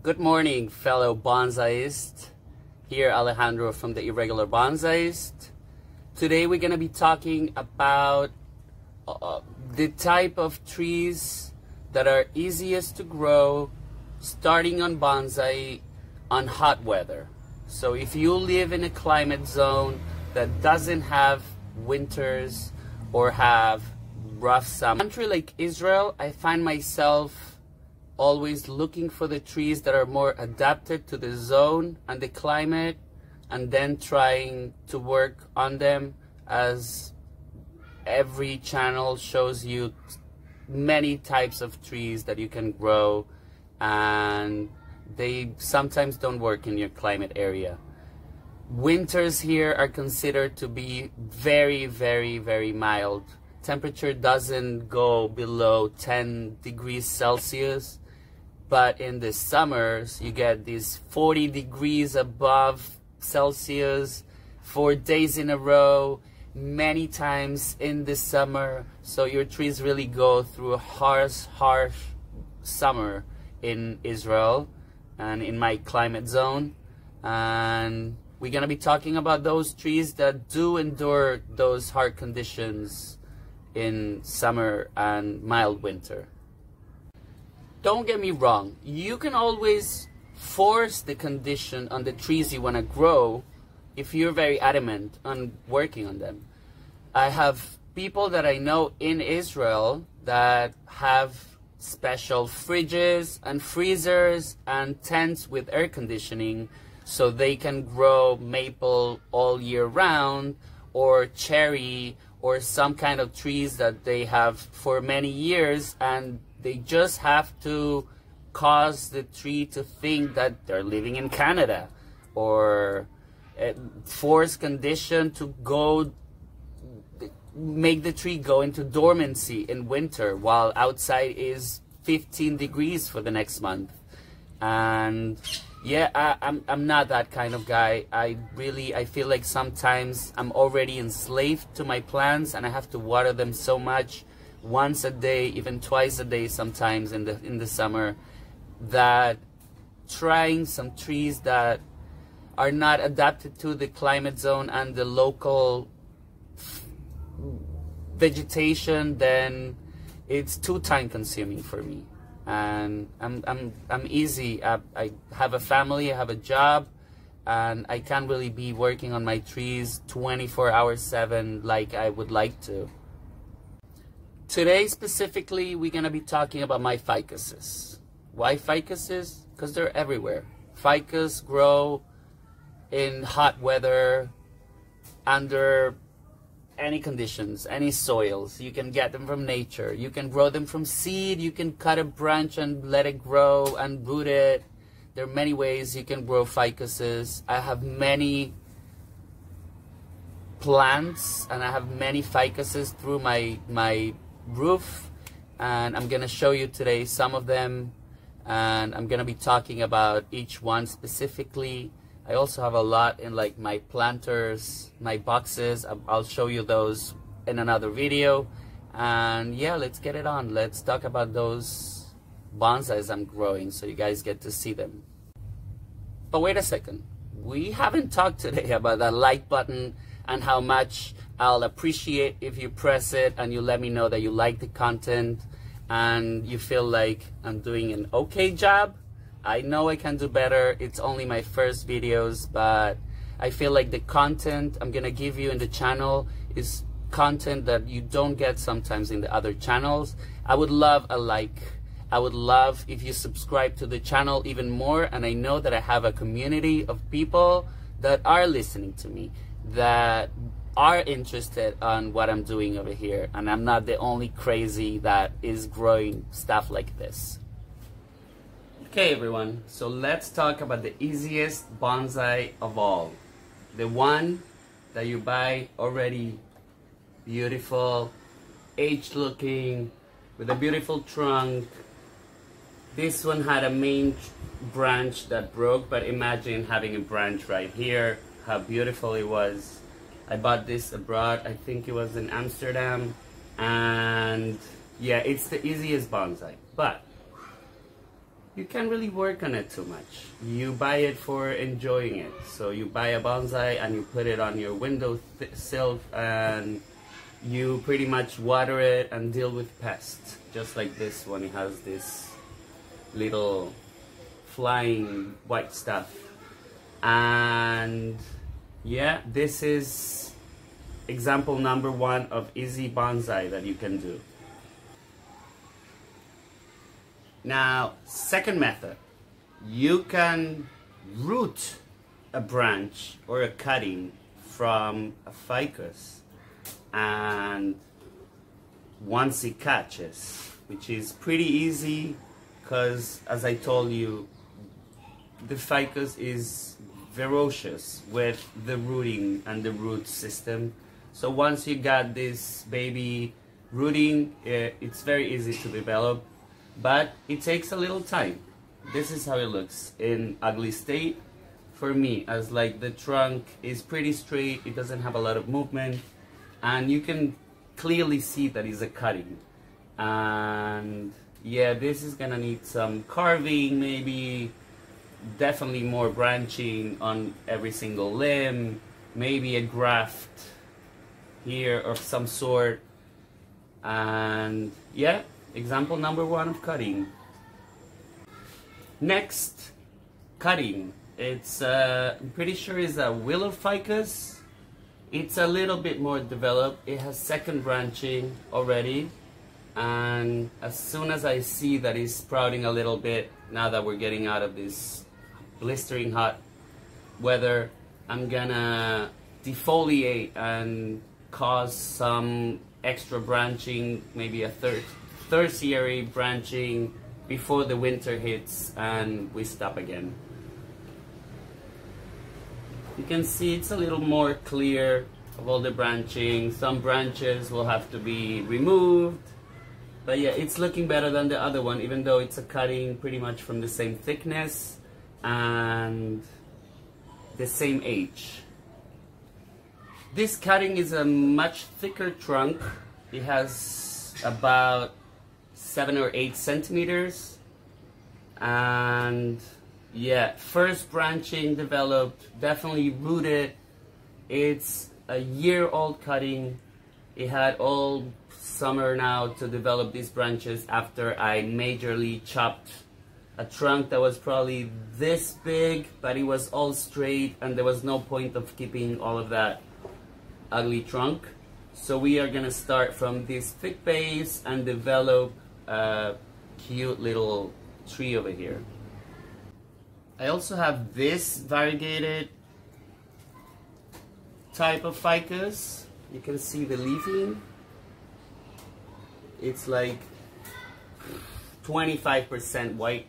Good morning, fellow bonsaists. Here, Alejandro from the Irregular Bonsaist. Today we're going to be talking about the type of trees that are easiest to grow starting on bonsai on hot weather. So if you live in a climate zone that doesn't have winters or have rough summer. In a country like Israel, I find myself always looking for the trees that are more adapted to the zone and the climate, and then trying to work on them, as every channel shows you many types of trees that you can grow, and they sometimes don't work in your climate area. Winters here are considered to be very, very, very mild. Temperature doesn't go below 10 degrees Celsius. But in the summers, you get these 40 degrees above Celsius for days in a row, many times in the summer. So your trees really go through a harsh summer in Israel and in my climate zone. And we're going to be talking about those trees that do endure those hard conditions in summer and mild winter. Don't get me wrong, you can always force the condition on the trees you want to grow if you're very adamant on working on them. I have people that I know in Israel that have special fridges and freezers and tents with air conditioning so they can grow maple all year round, or cherry, or some kind of trees that they have for many years, and they just have to cause the tree to think that they're living in Canada, or force condition to go make the tree go into dormancy in winter while outside is 15 degrees for the next month. And yeah, I'm not that kind of guy. I feel like sometimes I'm already enslaved to my plants, and I have to water them so much, once a day, even twice a day sometimes in the summer, that trying some trees that are not adapted to the climate zone and the local vegetation, then it's too time consuming for me. And I'm easy. I have a family, I have a job, and I can't really be working on my trees 24 hours 7 like I would like to. Today specifically, we're going to be talking about my ficuses. Why ficuses? Because they're everywhere. Ficus grow in hot weather, under any conditions, any soils. You can get them from nature. You can grow them from seed. You can cut a branch and let it grow and root it. There are many ways you can grow ficuses. I have many plants, and I have many ficuses through my roof, and I'm gonna show you today some of them, and I'm gonna be talking about each one specifically. I also have a lot in like my planters, my boxes. I'll show you those in another video. And yeah, let's get it on. Let's talk about those bonsais I'm growing so you guys get to see them. But wait a second, we haven't talked today about that like button and how much I'll appreciate if you press it and you let me know that you like the content and you feel like I'm doing an okay job. I know I can do better. It's only my first videos, but I feel like the content I'm gonna give you in the channel is content that you don't get sometimes in the other channels. I would love a like. I would love if you subscribe to the channel even more, and I know that I have a community of people that are listening to me, that are interested on what I'm doing over here, and I'm not the only crazy that is growing stuff like this. Okay everyone, so let's talk about the easiest bonsai of all. The one that you buy already beautiful, aged looking, with a beautiful trunk. This one had a main branch that broke, but imagine having a branch right here, how beautiful it was. I bought this abroad, I think it was in Amsterdam, and yeah, it's the easiest bonsai. But you can't really work on it too much. You buy it for enjoying it. So you buy a bonsai and you put it on your windowsill and you pretty much water it and deal with pests. Just like this one, it has this little flying white stuff. And yeah, this is example number 1 of easy bonsai that you can do. Now, second method, you can root a branch or a cutting from a ficus, and once it catches, which is pretty easy because, as I told you, the ficus is ferocious with the rooting and the root system. So once you got this baby rooting, it's very easy to develop, but it takes a little time. This is how it looks in ugly state for me, as like the trunk is pretty straight, it doesn't have a lot of movement, and you can clearly see that it's a cutting. And yeah, this is gonna need some carving, maybe definitely more branching on every single limb, maybe a graft here of some sort. And yeah, example number 1 of cutting. Next, cutting. It's I'm pretty sure it's a willow ficus. It's a little bit more developed. It has second branching already, and as soon as I see that it's sprouting a little bit, now that we're getting out of this blistering hot weather, I'm gonna defoliate and cause some extra branching, maybe a tertiary branching before the winter hits and we stop again. You can see it's a little more clear of all the branching. Some branches will have to be removed, but yeah, it's looking better than the other one, even though it's a cutting pretty much from the same thickness and the same age. This cutting is a much thicker trunk. It has about 7 or 8 centimeters, and yeah, first branching developed, definitely rooted. It's a year-old cutting. It had all summer now to develop these branches after I majorly chopped a trunk that was probably this big, but it was all straight and there was no point of keeping all of that ugly trunk. So we are gonna start from this thick base and develop a cute little tree over here. I also have this variegated type of ficus. You can see the leafing. It's like 25% white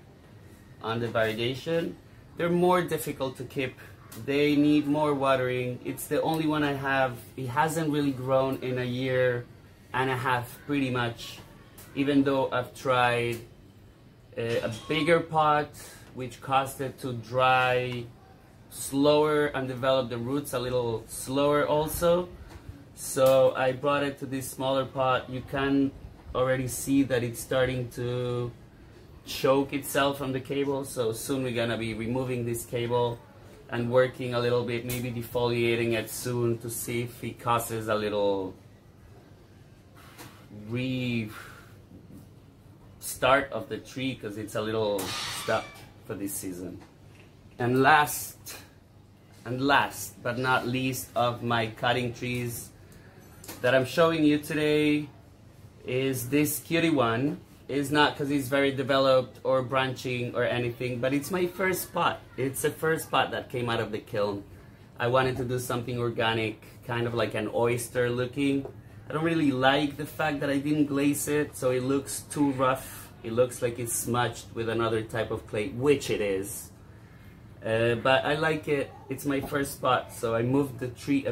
on the variegation. They're more difficult to keep. They need more watering. It's the only one I have. It hasn't really grown in a year and a half pretty much, even though I've tried a bigger pot which caused it to dry slower and develop the roots a little slower also. So I brought it to this smaller pot. You can already see that it's starting to choke itself on the cable, so soon we're gonna be removing this cable and working a little bit, maybe defoliating it soon to see if it causes a little restart of the tree, because it's a little stuck for this season. And last but not least of my cutting trees that I'm showing you today is this cutie one. It's not because it's very developed or branching or anything, but it's my first pot. It's the first pot that came out of the kiln. I wanted to do something organic, kind of like an oyster looking. I don't really like the fact that I didn't glaze it, so it looks too rough. It looks like it's smudged with another type of clay, which it is. But I like it. It's my first pot, so I moved the tree,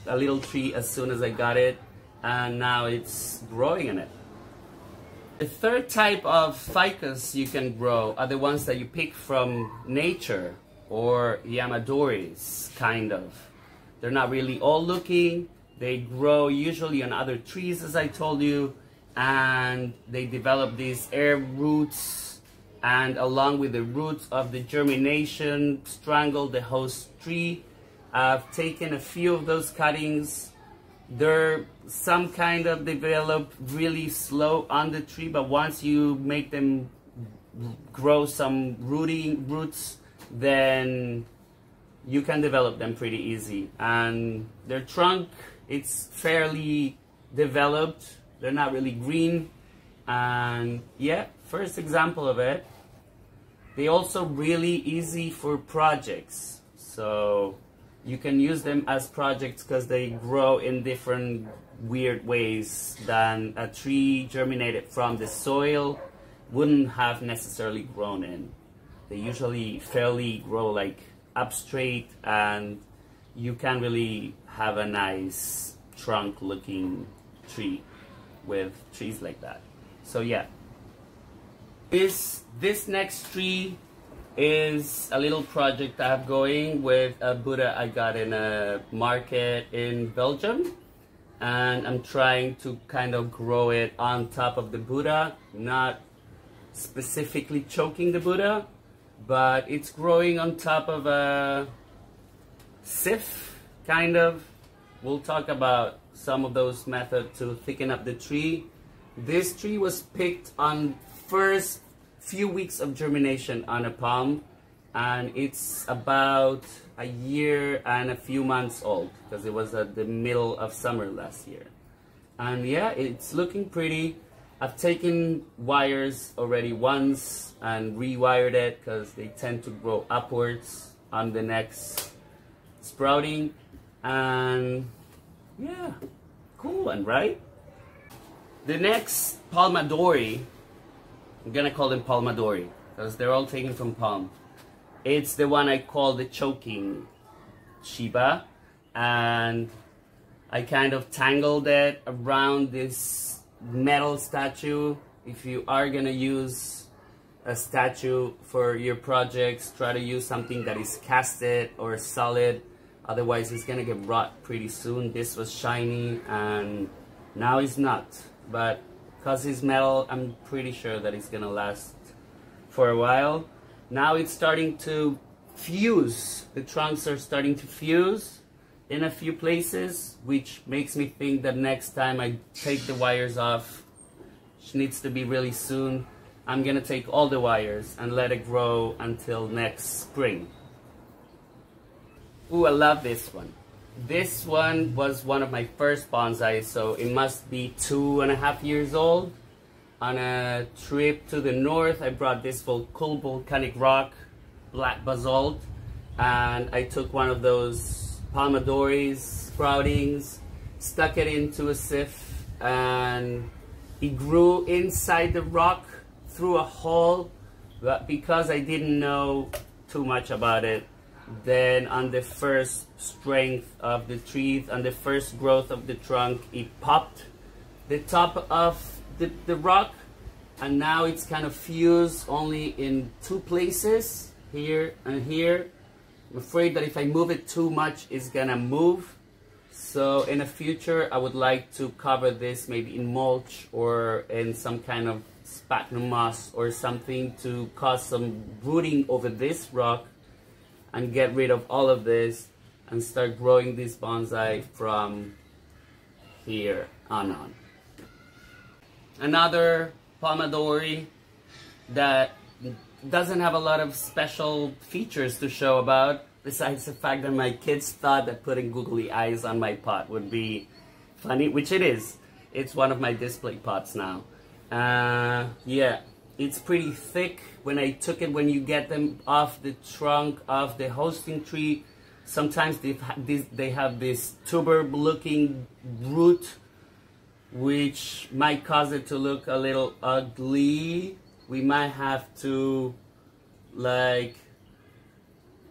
a little tree, as soon as I got it, and now it's growing in it. The third type of ficus you can grow are the ones that you pick from nature, or Yamadoris, kind of. They're not really all looking. They grow usually on other trees, as I told you, and they develop these air roots and along with the roots of the germination strangle the host tree. I've taken a few of those cuttings. They're some kind of develop really slow on the tree, but once you make them grow some roots, then you can develop them pretty easy. And their trunk, it's fairly developed. They're not really green. And yeah, first example of it. They also really easy for projects. So you can use them as projects because they grow in different weird ways than a tree germinated from the soil wouldn't have necessarily grown in. They usually fairly grow like up straight, and you can really have a nice trunk looking tree with trees like that. So yeah, this next tree is a little project I have going with a Buddha I got in a market in Belgium, and I'm trying to kind of grow it on top of the Buddha, not specifically choking the Buddha, but it's growing on top of a sif, kind of. We'll talk about some of those methods to thicken up the tree. This tree was picked on first few weeks of germination on a palm, and it's about a year and a few months old because it was at the middle of summer last year. And yeah, it's looking pretty. I've taken wires already once and rewired it because they tend to grow upwards on the next sprouting. And yeah, cool one, right? The next Palmadori, I'm gonna call them Palmadori because they're all taken from palm. It's the one I call the choking Shiba, and I kind of tangled it around this metal statue. If you are gonna use a statue for your projects, try to use something that is casted or solid, otherwise it's gonna get rot pretty soon. This was shiny and now it's not, but because it's metal, I'm pretty sure that it's gonna last for a while. Now it's starting to fuse. The trunks are starting to fuse in a few places, which makes me think that next time I take the wires off, which needs to be really soon, I'm gonna take all the wires and let it grow until next spring. Ooh, I love this one. This one was one of my first bonsai, so it must be 2.5 years old. On a trip to the north, I brought this cool volcanic rock, black basalt, and I took one of those Palmadoris sproutings, stuck it into a sieve, and it grew inside the rock through a hole. But because I didn't know too much about it, then on the first strength of the tree, on the first growth of the trunk, it popped the top of the rock, and now it's kind of fused only in 2 places, here and here. I'm afraid that if I move it too much, it's gonna move. So in the future, I would like to cover this maybe in mulch or in some kind of sphagnum moss or something to cause some rooting over this rock and get rid of all of this and start growing this bonsai from here on. Another Palmadori that doesn't have a lot of special features to show about, besides the fact that my kids thought that putting googly eyes on my pot would be funny, which it is. It's one of my display pots now. Yeah, it's pretty thick. When I took it, when you get them off the trunk of the hosting tree, sometimes they have this tuber-looking root, which might cause it to look a little ugly. We might have to like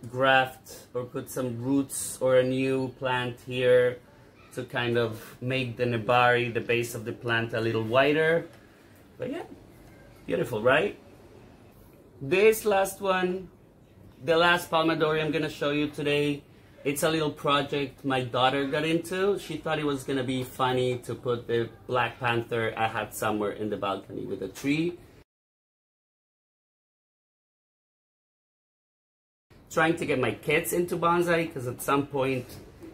graft or put some roots or a new plant here to kind of make the nebari, the base of the plant, a little wider. But yeah, beautiful, right? This last one, the last Palmadori I'm gonna show you today, it's a little project my daughter got into. She thought it was gonna be funny to put the Black Panther I had somewhere in the balcony with a tree. trying to get my kids into bonsai, because at some point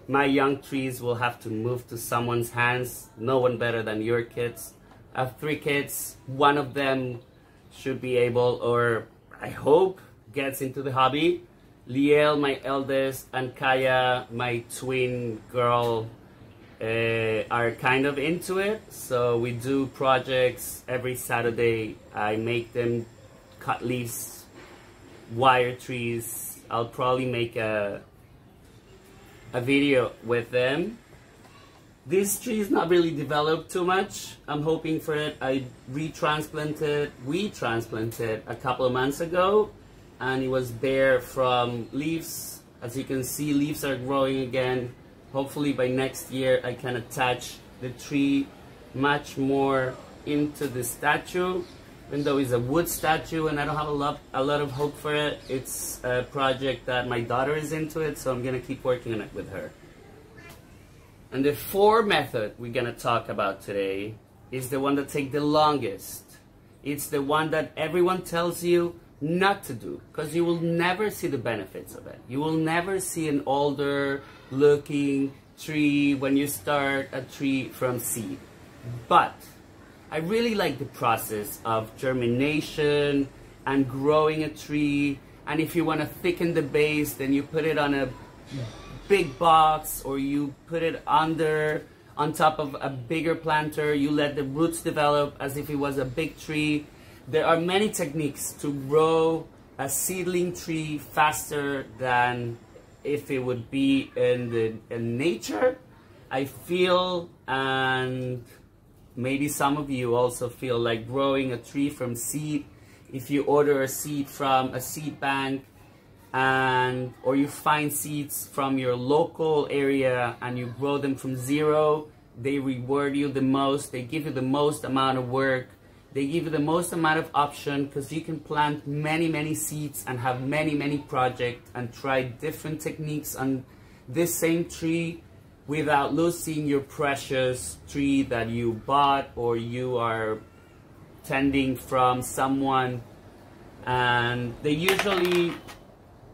my young trees will have to move to someone's hands. No one better than your kids. I have 3 kids. One of them should be able, or I hope, gets into the hobby. Liel, my eldest, and Kaya, my twin girl, are kind of into it. So we do projects every Saturday. I make them cut leaves, wire trees. I'll probably make a video with them. This tree is not really developed too much. I'm hoping for it. we transplanted a couple of months ago, and it was bare from leaves. As you can see, leaves are growing again. Hopefully by next year I can attach the tree much more into the statue. Even though it's a wood statue and I don't have a lot of hope for it, it's a project that my daughter is into it, so I'm gonna keep working on it with her. And the 4th method we're gonna talk about today is the one that takes the longest. It's the one that everyone tells you not to do, because you will never see the benefits of it. You will never see an older looking tree when you start a tree from seed. But I really like the process of germination and growing a tree. And if you want to thicken the base, then you put it on a big box, or you put it on top of a bigger planter. You let the roots develop as if it was a big tree. There are many techniques to grow a seedling tree faster than if it would be in nature. I feel, and maybe some of you also feel, like growing a tree from seed. If you order a seed from a seed bank, or you find seeds from your local area and you grow them from zero, they reward you the most. They give you the most amount of work. They give you the most amount of option, because you can plant many seeds and have many projects and try different techniques on this same tree without losing your precious tree that you bought or you are tending from someone. And they usually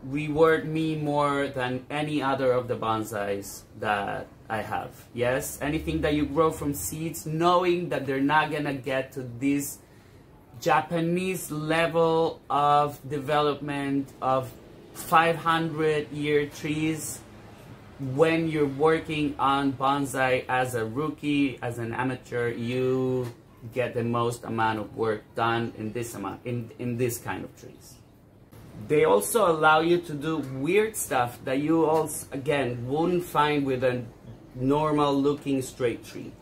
reward me more than any other of the bonsais that I have. Yes, anything that you grow from seeds, knowing that they're not gonna get to this Japanese level of development of 500-year trees. When you're working on bonsai as a rookie, as an amateur, you get the most amount of work done in this kind of trees. They also allow you to do weird stuff that you also, again, wouldn't find with a normal looking straight tree.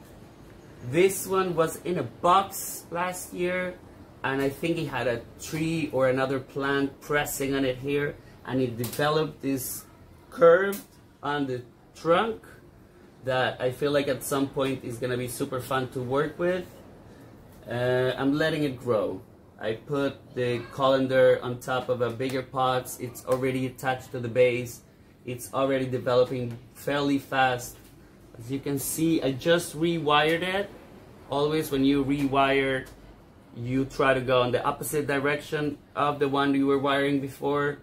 This one was in a box last year, and I think it had a tree or another plant pressing on it here, and it developed this curve on the trunk that I feel like at some point is gonna be super fun to work with. I'm letting it grow. I put the colander on top of a bigger pot. It's already attached to the base. It's already developing fairly fast. As you can see, I just rewired it. Always when you rewire, you try to go in the opposite direction of the one you were wiring before.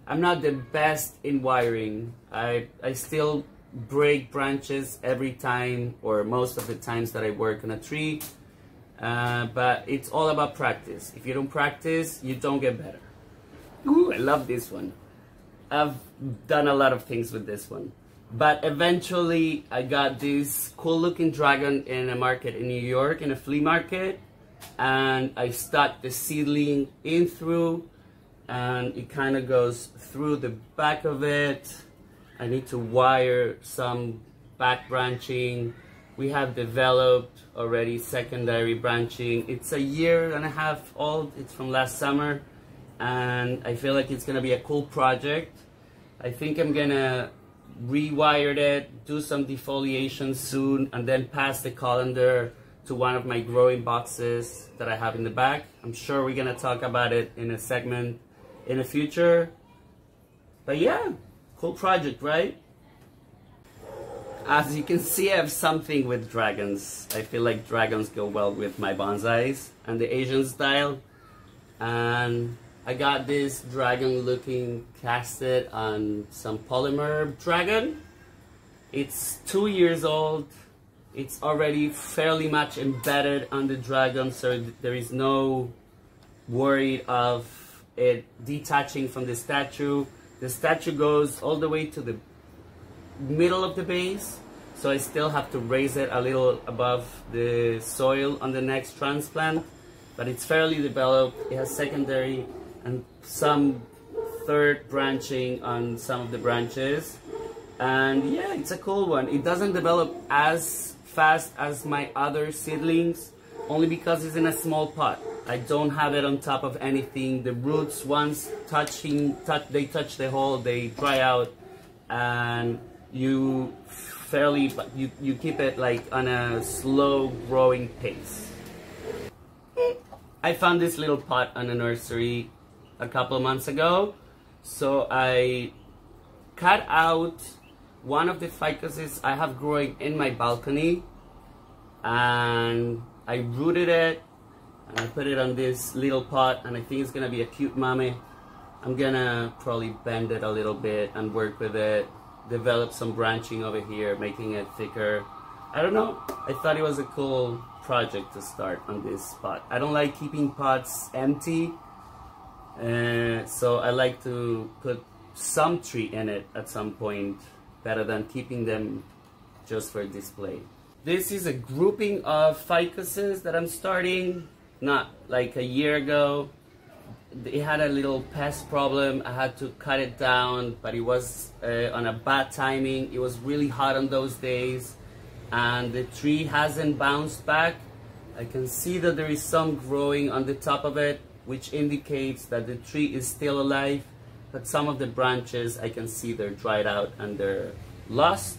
I'm not the best in wiring. I still break branches every time, or most of the times that I work on a tree. But it's all about practice. If you don't practice, you don't get better. Ooh, I love this one. I've done a lot of things with this one. But eventually, I got this cool looking dragon in a market in New York, in a flea market. And I stuck the seedling in through, and it kind of goes through the back of it. I need to wire some back branching. We have developed already secondary branching. It's 1.5 years old. It's from last summer, and I feel like it's gonna be a cool project. I think I'm gonna rewire it, do some defoliation soon, and then pass the colander to one of my growing boxes that I have in the back. I'm sure we're gonna talk about it in a segment in the future. But yeah, cool project, right? As you can see, I have something with dragons. I feel like dragons go well with my bonsais and the Asian style. And I got this dragon looking casted on some polymer dragon. It's 2 years old. It's already fairly much embedded on the dragon, so there is no worry of it detaching from the statue. The statue goes all the way to the middle of the base, so I still have to raise it a little above the soil on the next transplant, but it's fairly developed. It has secondary and some third branching on some of the branches, and yeah, it's a cool one. It doesn't develop as fast as my other seedlings, only because it's in a small pot. I don't have it on top of anything. The roots, once they touch the hole, they dry out, and you keep it like on a slow growing pace. I found this little pot on a nursery a couple of months ago, so I cut out one of the ficuses I have growing in my balcony, and I rooted it and I put it on this little pot, and I think it's gonna be a cute mummy. I'm gonna probably bend it a little bit and work with it, develop some branching over here, making it thicker. I don't know, I thought it was a cool project to start on this pot. I don't like keeping pots empty, so I like to put some tree in it at some point, better than keeping them just for display. This is a grouping of ficuses that I'm starting, not like a year ago. It had a little pest problem. I had to cut it down, but it was on a bad timing. It was really hot on those days, and the tree hasn't bounced back. I can see that there is some growing on the top of it, which indicates that the tree is still alive, but some of the branches I can see they're dried out and they're lost.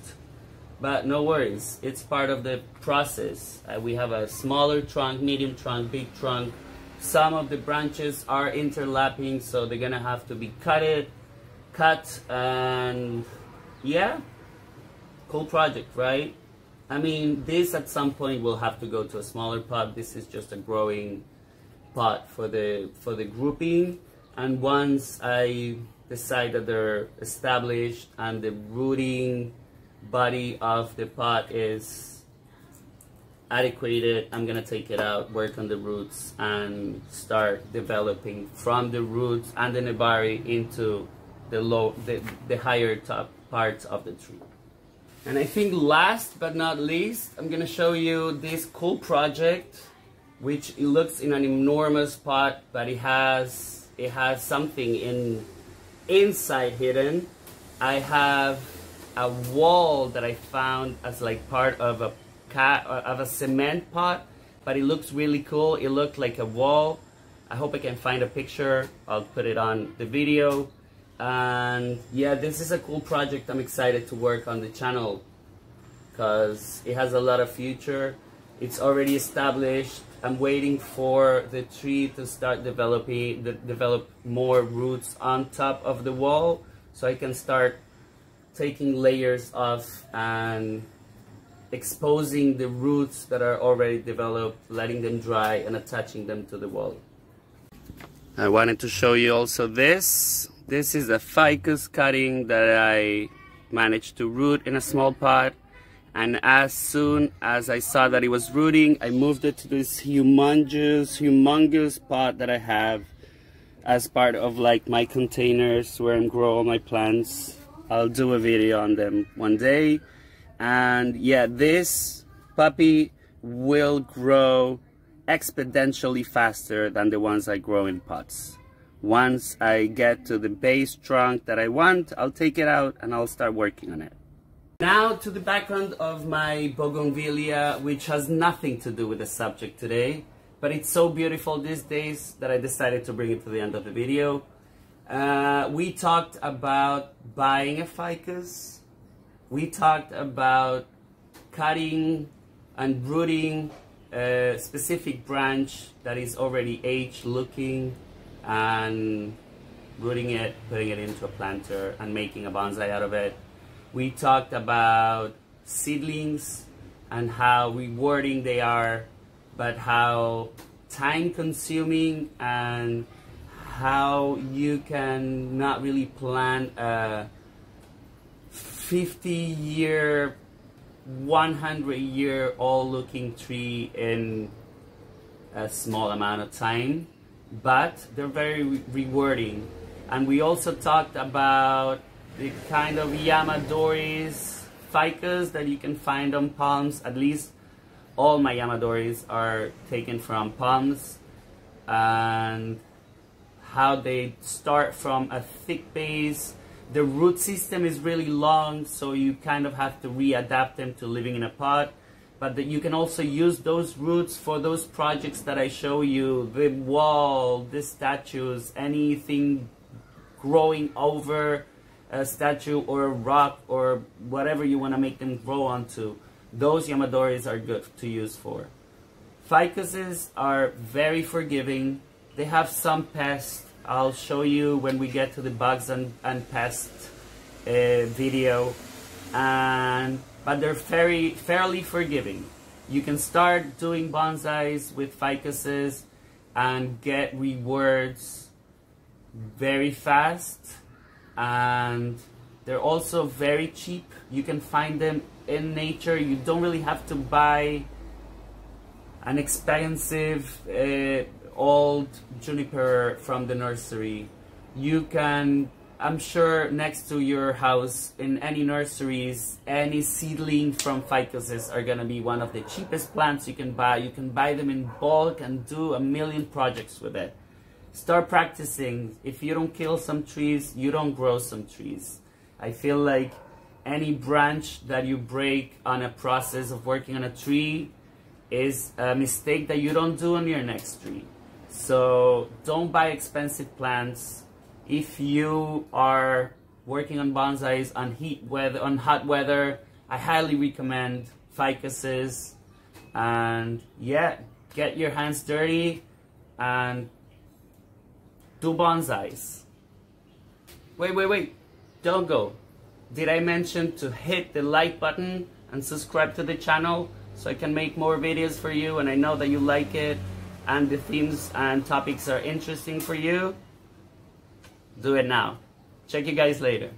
But no worries, it's part of the process. We have a smaller trunk, medium trunk, big trunk. Some of the branches are interlapping, so they're gonna have to be cut, and yeah, cool project, right? I mean, this at some point will have to go to a smaller pot. This is just a growing pot for the grouping, and once I decide that they're established and the rooting body of the pot is adequate, I'm gonna take it out, work on the roots, and start developing from the roots and the nebari into the higher top parts of the tree. And I think last but not least, I'm gonna show you this cool project, which it looks in an enormous pot, but it has something inside hidden. I have a wall that I found as like part of a cement pot, but it looks really cool. It looked like a wall. I hope I can find a picture. I'll put it on the video. And yeah, this is a cool project. I'm excited to work on the channel because it has a lot of future. It's already established. I'm waiting for the tree to start develop more roots on top of the wall, so I can start taking layers off and exposing the roots that are already developed, letting them dry and attaching them to the wall. I wanted to show you also this. This is a ficus cutting that I managed to root in a small pot, and as soon as I saw that it was rooting, I moved it to this humongous pot that I have as part of like my containers where I grow all my plants. I'll do a video on them one day. And yeah, this puppy will grow exponentially faster than the ones I grow in pots. Once I get to the base trunk that I want, I'll take it out and I'll start working on it. Now to the background of my bougainvillea, which has nothing to do with the subject today, but it's so beautiful these days that I decided to bring it to the end of the video. We talked about buying a ficus. We talked about cutting and rooting a specific branch that is already aged looking and rooting it, putting it into a planter and making a bonsai out of it. We talked about seedlings and how rewarding they are, but how time consuming and how you can not really plant a 50-year, 100-year-old looking tree in a small amount of time, but they're very rewarding. And we also talked about the kind of Yamadoris, Ficus that you can find on palms. At least all my Yamadoris are taken from palms, and how they start from a thick base. The root system is really long, so you kind of have to readapt them to living in a pot. But that you can also use those roots for those projects that I show you, the wall, the statues, anything growing over a statue or a rock or whatever you want to make them grow onto. Those Yamadoris are good to use for. Ficuses are very forgiving. They have some pests. I'll show you when we get to the bugs and pests video. But they're fairly forgiving. You can start doing bonsais with ficuses and get rewards very fast, and they're also very cheap. You can find them in nature. You don't really have to buy an expensive old juniper from the nursery. You can, I'm sure next to your house in any nurseries, any seedling from ficuses are gonna be one of the cheapest plants you can buy. You can buy them in bulk and do a million projects with it. Start practicing. If you don't kill some trees, you don't grow some trees. I feel like any branch that you break on a process of working on a tree is a mistake that you don't do on your next tree. So don't buy expensive plants. If you are working on bonsais on hot weather, I highly recommend ficuses. And yeah, get your hands dirty and do bonsais. Wait, don't go. Did I mention to hit the like button and subscribe to the channel so I can make more videos for you, and I know that you like it and the themes and topics are interesting for you? Do it now. Check you guys later.